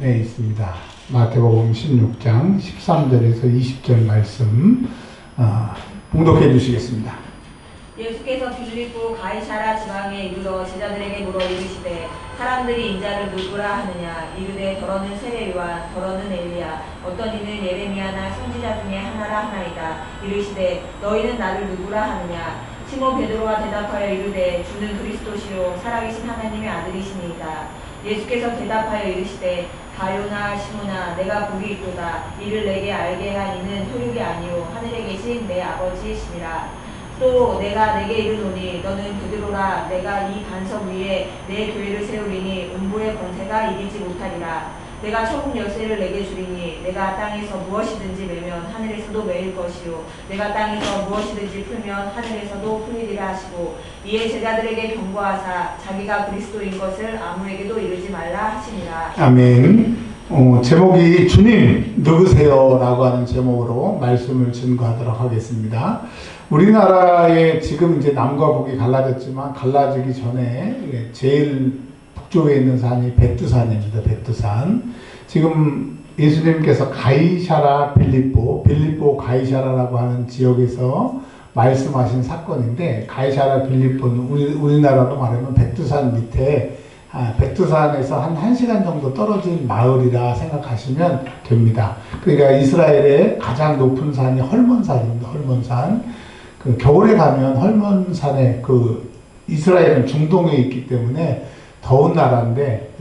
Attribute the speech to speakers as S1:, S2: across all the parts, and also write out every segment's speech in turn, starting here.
S1: 네, 있습니다. 마태복음 16장 13절에서 20절 말씀 봉독해 주시겠습니다.
S2: 예수께서 빌립보 가이사라 지방에 이르러 제자들에게 물어 이르시되 사람들이 인자를 누구라 하느냐. 이르되 더러는 세례 요한, 더러는 엘리야, 어떤 이는 예레미야나 선지자 중에 하나라 하나이다. 이르시되 너희는 나를 누구라 하느냐. 시몬 베드로가 대답하여 이르되 주는 그리스도시요 살아계신 하나님의 아들이시니이다. 예수께서 대답하여 이르시되 가요나 시몬아, 내가 복이 있도다. 이를 내게 알게 한 이는 혈육이 아니요 하늘에 계신 내 아버지이시니라. 또 내가 내게 이르노니 너는 베드로라. 내가 이 반석 위에 내 교회를 세우리니 음부의 권세가 이기지 못하리라. 내가 천국 열쇠를 내게 주리니 내가 땅에서 무엇이든지 매면 하늘에서도 매일 것이요 내가 땅에서 무엇이든지 풀면 하늘에서도 풀리리라 하시고, 이에 제자들에게 경고하사 자기가 그리스도인 것을 아무에게도 이르지 말라 하시니라.
S1: 아멘. 제목이 주님 누구세요? 라고 하는 제목으로 말씀을 증거하도록 하겠습니다. 우리나라에 지금 이제 남과 북이 갈라졌지만 갈라지기 전에 제일 북쪽에 있는 산이 백두산입니다. 백두산. 지금 예수님께서 가이사라 빌립보 가이사라라고 하는 지역에서 말씀하신 사건인데, 가이사라 빌립보는 우리나라로 말하면 백두산 밑에 백두산에서 한 1시간 정도 떨어진 마을이라 생각하시면 됩니다. 그러니까 이스라엘의 가장 높은 산이 헐몬산입니다. 헐몬산. 그 겨울에 가면 헐몬산에, 이스라엘은 중동에 있기 때문에 더운 나라인데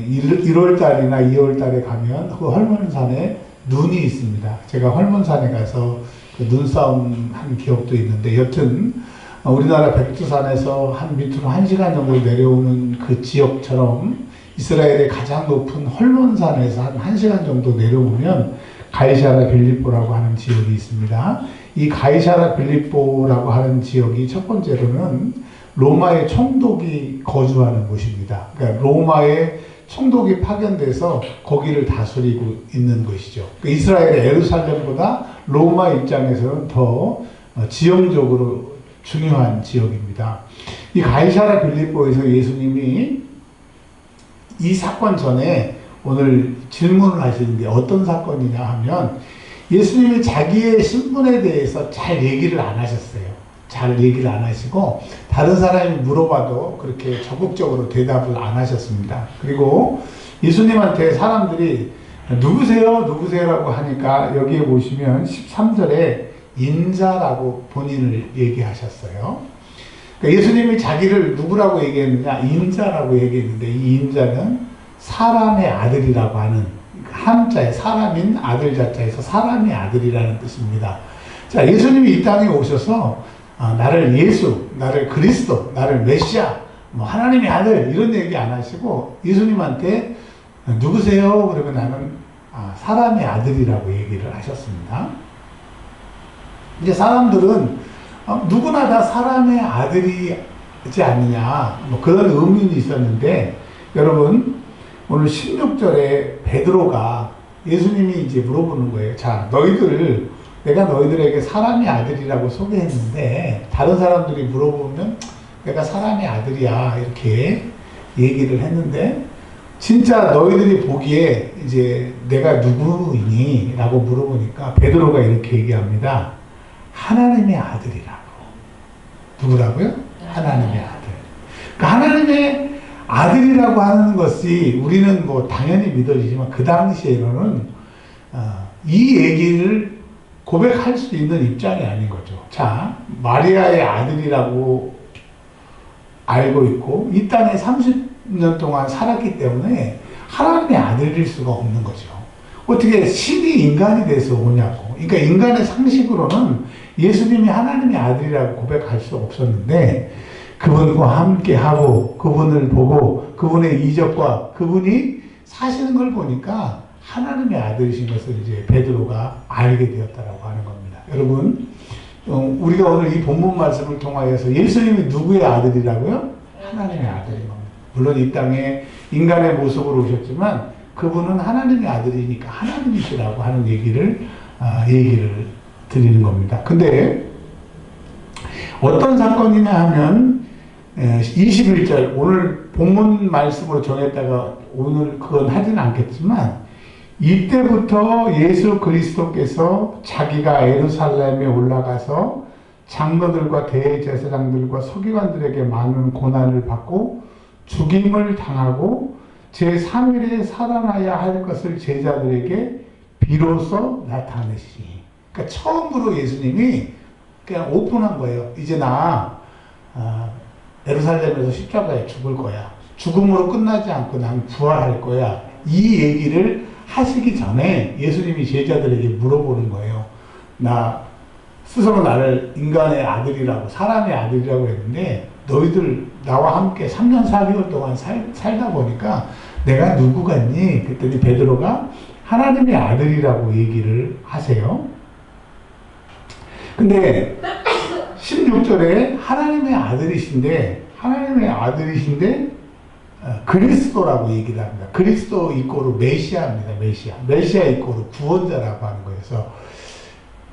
S1: 1월달이나 2월달에 가면 그 헐몬산에 눈이 있습니다. 제가 헐몬산에 가서 눈싸움 한 기억도 있는데, 여튼 우리나라 백두산에서 한 밑으로 1시간 정도 내려오는 그 지역처럼 이스라엘의 가장 높은 헐몬산에서 한 1시간 정도 내려오면 가이사라 빌립보라고 하는 지역이 있습니다. 이 가이사라 빌립보라고 하는 지역이 첫 번째로는 로마의 총독이 거주하는 곳입니다. 그러니까 로마의 총독이 파견돼서 거기를 다스리고 있는 것이죠. 그러니까 이스라엘의 예루살렘보다 로마 입장에서는 더 지형적으로 중요한 지역입니다. 이 가이사라 빌립보에서 예수님이 이 사건 전에 오늘 질문을 하시는 게 어떤 사건이냐 하면, 예수님이 자기의 신분에 대해서 잘 얘기를 안 하셨어요. 잘 얘기를 안 하시고 다른 사람이 물어봐도 그렇게 적극적으로 대답을 안 하셨습니다. 그리고 예수님한테 사람들이 누구세요? 누구세요라고 하니까 여기에 보시면 13절에 인자라고 본인을 얘기하셨어요. 그러니까 예수님이 자기를 누구라고 얘기했느냐? 인자라고 얘기했는데, 이 인자는 사람의 아들이라고 하는 한자에 사람인 아들 자자에서 사람의 아들이라는 뜻입니다. 자, 예수님이 이 땅에 오셔서 나를 예수, 나를 그리스도, 나를 메시아, 하나님의 아들 이런 얘기 안 하시고 예수님한테 누구세요? 그러면 나는 사람의 아들이라고 얘기를 하셨습니다. 이제 사람들은 누구나 다 사람의 아들이지 않느냐, 그런 의문이 있었는데, 여러분 오늘 16절에 베드로가 예수님이 이제 물어보는 거예요. 자, 내가 너희들에게 사람의 아들이라고 소개했는데 다른 사람들이 물어보면 내가 사람의 아들이야 이렇게 얘기를 했는데, 진짜 너희들이 보기에 이제 내가 누구이니? 라고 물어보니까 베드로가 이렇게 얘기합니다. 하나님의 아들이라고. 누구라고요? 하나님의 아들. 그러니까 하나님의 아들이라고 하는 것이 우리는 당연히 믿어지지만 그 당시에는 이 얘기를 고백할 수 있는 입장이 아닌 거죠. 자, 마리아의 아들이라고 알고 있고 이 땅에 30년 동안 살았기 때문에 하나님의 아들일 수가 없는 거죠. 어떻게 신이 인간이 돼서 오냐고. 그러니까 인간의 상식으로는 예수님이 하나님의 아들이라고 고백할 수 없었는데, 그분과 함께하고 그분을 보고 그분의 이적과 그분이 사시는 걸 보니까 하나님의 아들이신 것을 이제 베드로가 알게 되었다라고 하는 겁니다. 여러분, 우리가 오늘 이 본문 말씀을 통하여서 예수님이 누구의 아들이라고요? 하나님의 아들인 겁니다. 물론 이 땅에 인간의 모습으로 오셨지만 그분은 하나님의 아들이니까 하나님이시라고 하는 얘기를 드리는 겁니다. 근데 어떤 사건이냐 하면 21절, 오늘 본문 말씀으로 정했다가 오늘 그건 하진 않겠지만 이때부터 예수 그리스도께서 자기가 예루살렘에 올라가서 장로들과 대제사장들과 서기관들에게 많은 고난을 받고 죽임을 당하고 제3일에 살아나야 할 것을 제자들에게 비로소 나타내시니. 그러니까 처음으로 예수님이 그냥 오픈한 거예요. 이제 나 예루살렘에서 십자가에 죽을 거야. 죽음으로 끝나지 않고 난 부활할 거야. 이 얘기를 하시기 전에 예수님이 제자들에게 물어보는 거예요. 나 스스로 나를 인간의 아들이라고, 사람의 아들이라고 했는데 너희들 나와 함께 3년 4개월 동안 살다 보니까 내가 누구 같니? 그랬더니 베드로가 하나님의 아들이라고 얘기를 하세요. 근데 16절에 하나님의 아들이신데 그리스도라고 얘기를 합니다. 그리스도 이꼬르 메시아입니다. 메시아 이꼬르 구원자라고 하는 거예요. 그래서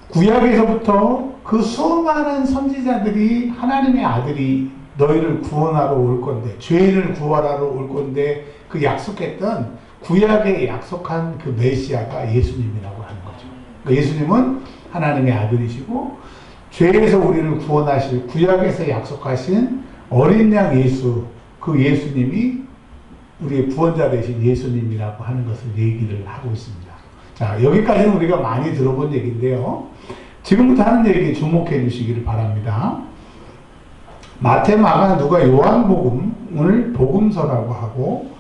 S1: 구약에서부터 그 수많은 선지자들이 하나님의 아들이 너희를 구원하러 올 건데, 죄인을 구원하러 올 건데, 그 약속했던 구약에 약속한 그 메시아가 예수님이라고 하는 거죠. 그러니까 예수님은 하나님의 아들이시고, 죄에서 우리를 구원하실 구약에서 약속하신 어린 양 예수, 그 예수님이 우리의 구원자 되신 예수님이라고 하는 것을 얘기를 하고 있습니다. 자, 여기까지는 우리가 많이 들어본 얘기인데요. 지금부터 하는 얘기에 주목해 주시기를 바랍니다. 마태, 마가, 누가, 요한복음을 복음서라고 하고,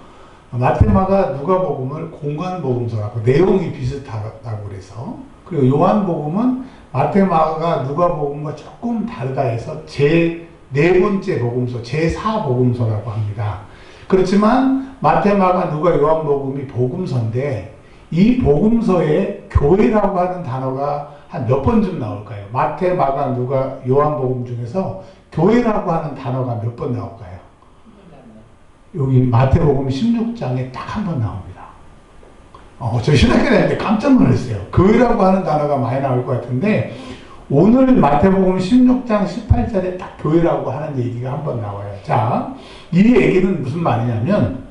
S1: 마태, 마가, 누가복음을 공관복음서라고, 내용이 비슷하다고 그래서, 그리고 요한복음은 마태, 마가, 누가복음과 조금 다르다 해서 네 번째 복음서, 제4복음서라고 합니다. 그렇지만 마태, 마가, 누가, 요한복음이 복음서인데 이 복음서에 교회라고 하는 단어가 한 몇 번쯤 나올까요? 마태, 마가, 누가, 요한복음 중에서 교회라고 하는 단어가 몇 번 나올까요? 여기 마태복음 16장에 딱 한 번 나옵니다. 저 신학교 다닐 때 깜짝 놀랐어요. 교회라고 하는 단어가 많이 나올 것 같은데 오늘 마태복음 16장 18절에 딱 교회라고 하는 얘기가 한 번 나와요. 자, 이 얘기는 무슨 말이냐면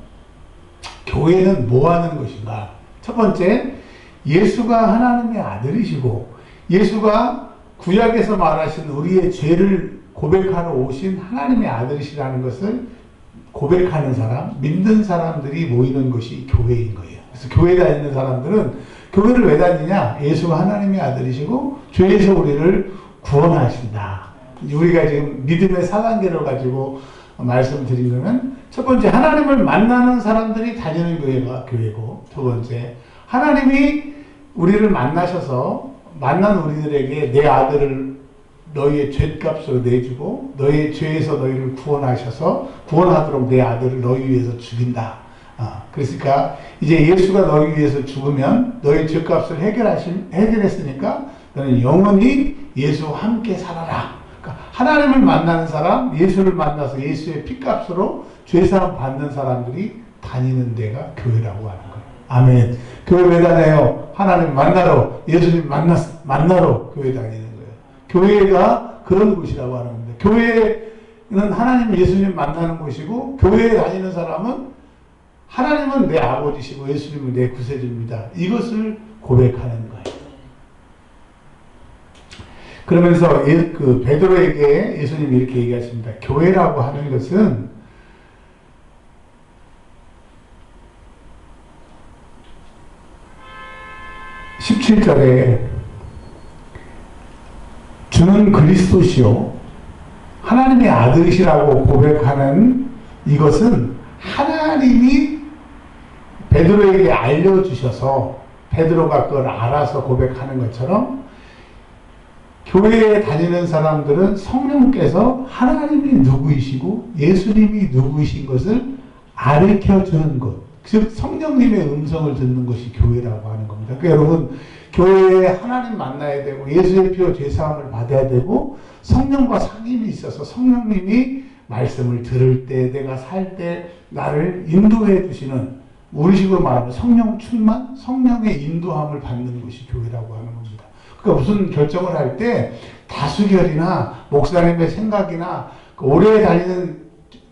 S1: 교회는 뭐 하는 것인가? 첫 번째, 예수가 하나님의 아들이시고 예수가 구약에서 말하신 우리의 죄를 고백하러 오신 하나님의 아들이시라는 것을 고백하는 사람, 믿는 사람들이 모이는 것이 교회인 거예요. 그래서 교회 다니는 사람들은 교회를 왜 다니냐? 예수가 하나님의 아들이시고 죄에서 우리를 구원하신다. 우리가 지금 믿음의 4단계를 가지고 말씀드린 거는 첫 번째, 하나님을 만나는 사람들이 다니는 교회가 교회고, 두 번째, 하나님이 우리를 만나셔서 만난 우리들에게 내 아들을 너희의 죄값으로 내주고 너희의 죄에서 너희를 구원하도록 내 아들을 너희 위해서 죽인다. 그러니까 이제 예수가 너희 위해서 죽으면 너희 죄값을 해결했으니까 너는 영원히 예수와 함께 살아라. 그러니까 하나님을 만나는 사람, 예수를 만나서 예수의 피값으로 죄사함 받는 사람들이 다니는 데가 교회라고 하는 거예요. 아멘. 교회 왜 다녀요? 하나님 만나러, 예수님 만나러 교회 다니는 거예요. 교회가 그런 곳이라고 하는 겁니다. 교회는 하나님, 예수님 만나는 곳이고, 교회에 다니는 사람은 하나님은 내 아버지시고 예수님은 내 구세주입니다. 이것을 고백하는 거예요. 그러면서 그 베드로에게 예수님이 이렇게 얘기하십니다. 교회라고 하는 것은 17절에 주는 그리스도시요 하나님의 아들이시라고 고백하는 이것은 하나님이 베드로에게 알려주셔서 베드로가 그걸 알아서 고백하는 것처럼 교회에 다니는 사람들은 성령께서 하나님이 누구이시고 예수님이 누구이신 것을 가르쳐주는 것, 즉 성령님의 음성을 듣는 것이 교회라고 하는 겁니다. 그러니까 여러분, 교회에 하나님 만나야 되고 예수의 피로 죄사함을 받아야 되고 성령과 상임이 있어서 성령님이 말씀을 들을 때, 내가 살 때 나를 인도해 주시는, 우리식으로 말하면 성령 충만, 성령의 인도함을 받는 것이 교회라고 하는 겁니다. 그러니까 무슨 결정을 할 때 다수결이나 목사님의 생각이나 오래 다니는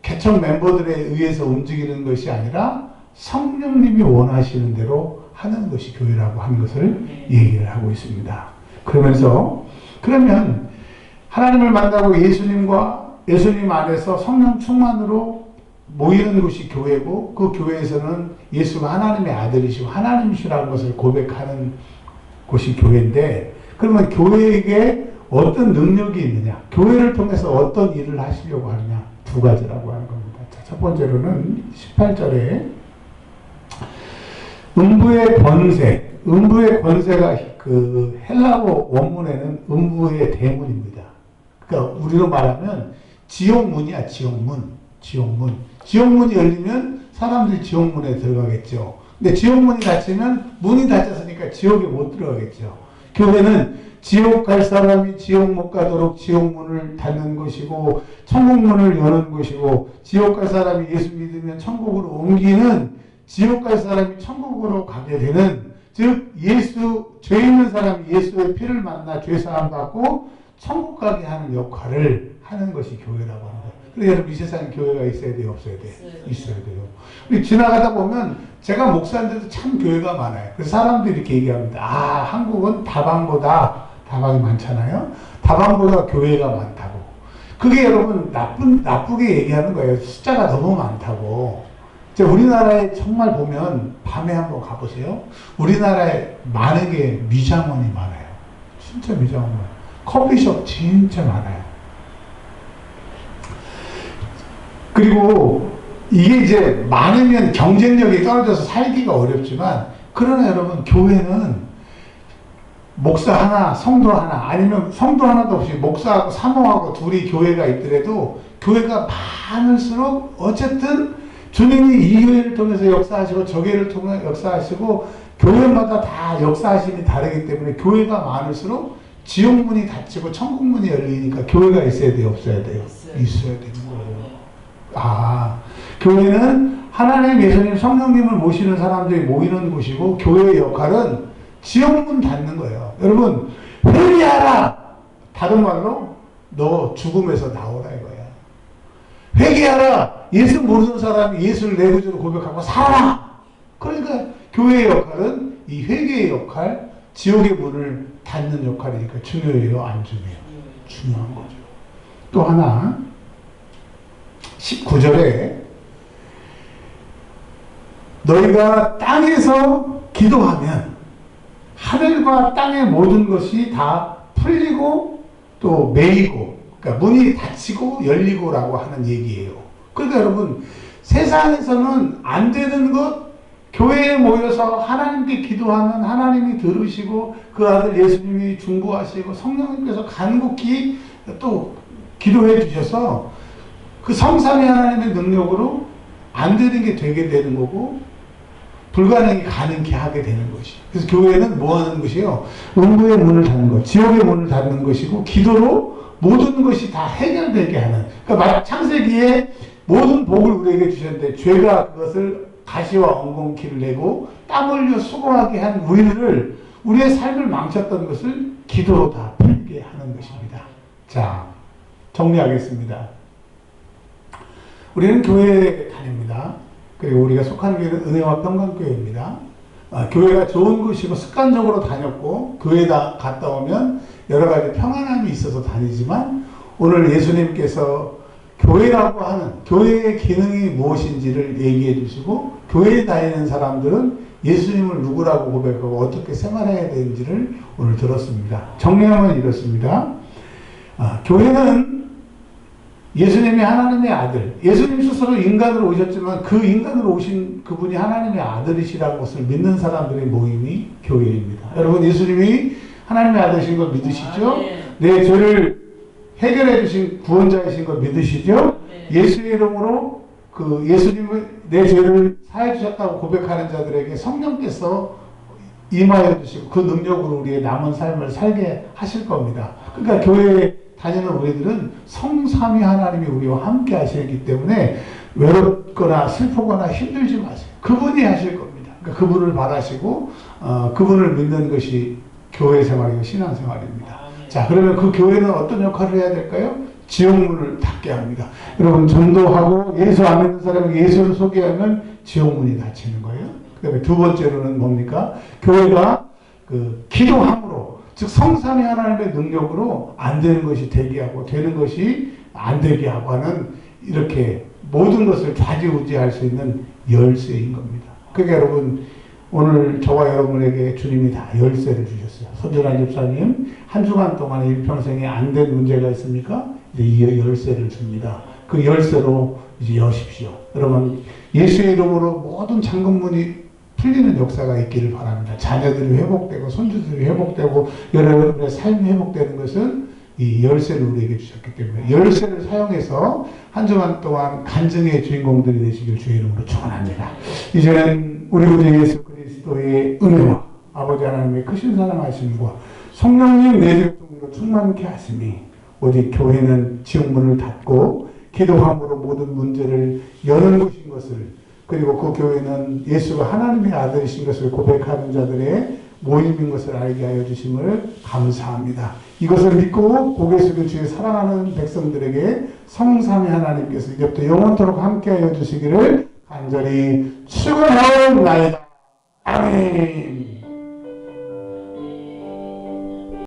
S1: 개척 멤버들에 의해서 움직이는 것이 아니라 성령님이 원하시는 대로 하는 것이 교회라고 하는 것을 얘기를 하고 있습니다. 그러면서 그러면 하나님을 만나고 예수님 안에서 성령 충만으로 모이는 곳이 교회고, 그 교회에서는 예수가 하나님의 아들이시고 하나님이시라는 것을 고백하는 곳이 교회인데, 그러면 교회에게 어떤 능력이 있느냐, 교회를 통해서 어떤 일을 하시려고 하느냐, 두 가지라고 하는 겁니다. 자, 첫 번째로는 18절에 음부의 권세가 그 헬라어 원문에는 음부의 대문입니다. 그러니까 우리로 말하면 지옥문이야, 지옥문이 열리면 사람들이 지옥문에 들어가겠죠. 근데 지옥문이 닫히면 문이 닫혔으니까 지옥에 못 들어가겠죠. 교회는 지옥 갈 사람이 지옥 못 가도록 지옥문을 닫는 것이고, 천국문을 여는 것이고, 지옥 갈 사람이 예수 믿으면 천국으로 옮기는, 지옥 갈 사람이 천국으로 가게 되는, 즉 죄 있는 사람이 예수의 피를 만나 죄사함 받고 천국 가게 하는 역할을 하는 것이 교회라고 하는 거예요. 그래서 여러분, 이 세상에 교회가 있어야 돼요, 없어야 돼요? 있어야 돼요. 우리 지나가다 보면 제가 목사인데도 참 교회가 많아요. 그래서 사람들이 이렇게 얘기합니다. 아, 한국은 다방이 많잖아요. 다방보다 교회가 많다고. 그게 여러분 나쁘게 얘기하는 거예요. 숫자가 너무 많다고. 우리나라에 정말 보면 밤에 한번 가보세요. 우리나라에 많은 게 미장원이 많아요. 진짜 미장원 많아요. 커피숍 진짜 많아요. 그리고 이게 이제 많으면 경쟁력이 떨어져서 살기가 어렵지만, 그러나 여러분, 교회는 목사 하나, 성도 하나, 아니면 성도 하나도 없이 목사하고 사모하고 둘이 교회가 있더라도 교회가 많을수록 어쨌든 주님이 이 교회를 통해서 역사하시고 저 교회를 통해 역사하시고, 교회마다 다 역사하심이 다르기 때문에 교회가 많을수록 지옥문이 닫히고 천국문이 열리니까 교회가 있어야 돼요, 없어야 돼요? 있어야 되는 거예요. 아, 교회는 하나님, 예수님, 성령님을 모시는 사람들이 모이는 곳이고, 교회의 역할은 지옥문 닫는 거예요. 여러분, 회개하라! 다른 말로 너 죽음에서 나오라 이거야. 회개하라! 예수 모르는 사람이 예수를 내 구주로 고백하고 살아라! 그러니까 교회의 역할은 이 회개의 역할, 지옥의 문을 닫는 역할이니까 중요해요, 안 중요해요? 중요한 거죠. 또 하나, 19절에 너희가 땅에서 기도하면 하늘과 땅의 모든 것이 다 풀리고 또 매이고, 그러니까 문이 닫히고 열리고라고 하는 얘기예요. 그러니까 여러분, 세상에서는 안 되는 것, 교회에 모여서 하나님께 기도하면 하나님이 들으시고 그 아들 예수님이 중보하시고 성령님께서 간곡히 또 기도해 주셔서 그 성삼위 하나님의 능력으로 안 되는 게 되게 되는 거고, 불가능이 가능케 하게 되는 것이. 그래서 교회는 뭐 하는 것이요? 음부의 문을 닫는 것, 지옥의 문을 닫는 것이고, 기도로 모든 것이 다 해결되게 하는. 그러니까 창세기에 모든 복을 우리에게 주셨는데, 죄가 그것을 가시와 엉겅퀴를 내고 땀 흘려 수고하게 한 우리의 삶을 망쳤던 것을 기도로 다 풀게 하는 것입니다. 자, 정리하겠습니다. 우리는 교회에 다닙니다. 그리고 우리가 속한 교회는 은혜와 평강교회입니다. 교회가 좋은 곳이고 습관적으로 다녔고, 교회에 갔다 오면 여러 가지 평안함이 있어서 다니지만, 오늘 예수님께서 교회라고 하는, 교회의 기능이 무엇인지를 얘기해 주시고, 교회에 다니는 사람들은 예수님을 누구라고 고백하고 어떻게 생활해야 되는지를 오늘 들었습니다. 정리하면 이렇습니다. 교회는 예수님이 하나님의 아들, 예수님 스스로 인간으로 오셨지만 그 인간으로 오신 그분이 하나님의 아들이시라는 것을 믿는 사람들의 모임이 교회입니다. 여러분, 예수님이 하나님의 아들이신 걸 믿으시죠? 내 죄를 해결해 주신 구원자이신 걸 믿으시죠? 예수의 이름으로 예수님을 내 죄를 사해 주셨다고 고백하는 자들에게 성령께서 임하여 주시고 그 능력으로 우리의 남은 삶을 살게 하실 겁니다. 그러니까 교회에 다니는 우리들은 성삼위 하나님이 우리와 함께 하시기 때문에 외롭거나 슬프거나 힘들지 마세요. 그분이 하실 겁니다. 그러니까 그분을 바라시고 그분을 믿는 것이 교회 생활이고 신앙 생활입니다. 자, 그러면 그 교회는 어떤 역할을 해야 될까요? 지옥문을 닫게 합니다. 여러분, 전도하고 예수 안 믿는 사람에게 예수를 소개하면 지옥문이 닫히는 거예요. 그 다음에 두 번째로는 뭡니까? 교회가 그 기도함으로, 즉 성삼위 하나님의 능력으로 안 되는 것이 되게 하고 되는 것이 안 되게 하고 하는, 이렇게 모든 것을 좌지우지할 수 있는 열쇠인 겁니다. 그러니까 여러분, 오늘 저와 여러분에게 주님이 다 열쇠를 주셨어요. 손준환 집사님, 한 주간 동안에 일평생에 안 된 문제가 있습니까? 이제 이 열쇠를 줍니다. 그 열쇠로 이제 여십시오. 여러분, 예수의 이름으로 모든 잠금문이 풀리는 역사가 있기를 바랍니다. 자녀들이 회복되고 손주들이 회복되고 여러분의 삶이 회복되는 것은 이 열쇠를 우리에게 주셨기 때문에, 열쇠를 사용해서 한 주간 동안 간증의 주인공들이 되시길 주의 이름으로 축원합니다. 이제는 우리 구주 예수 그리스도의 은혜와 아버지 하나님의 크신 사랑하심과 성령님 내재동으로 충만케 하심이, 오직 교회는 지옥문을 닫고 기도함으로 모든 문제를 여는 곳인 것을, 그리고 그 교회는 예수가 하나님의 아들이신 것을 고백하는 자들의 모임인 것을 알게 하여 주심을 감사합니다. 이것을 믿고 고개 숙여 주의 사랑하는 백성들에게 성삼위 하나님께서 이제부터 영원토록 함께 하여 주시기를 간절히 축원하옵나이다. 아멘.